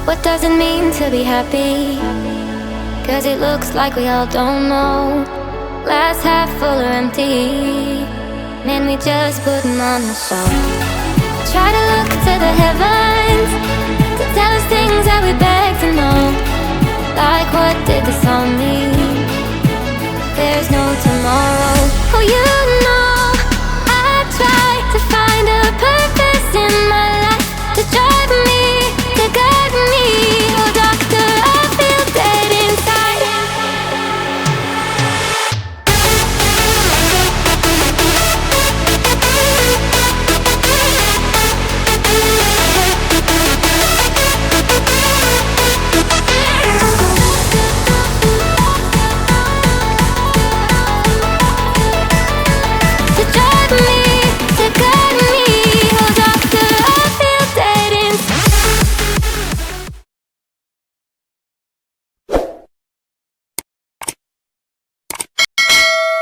What does it mean to be happy? Cause it looks like we all don't know. Glass half full or empty. Man, we just putting on the show. Try to look to the heavens to tell us things that we beg to know. Like what did this all mean? There's no tomorrow. Oh, you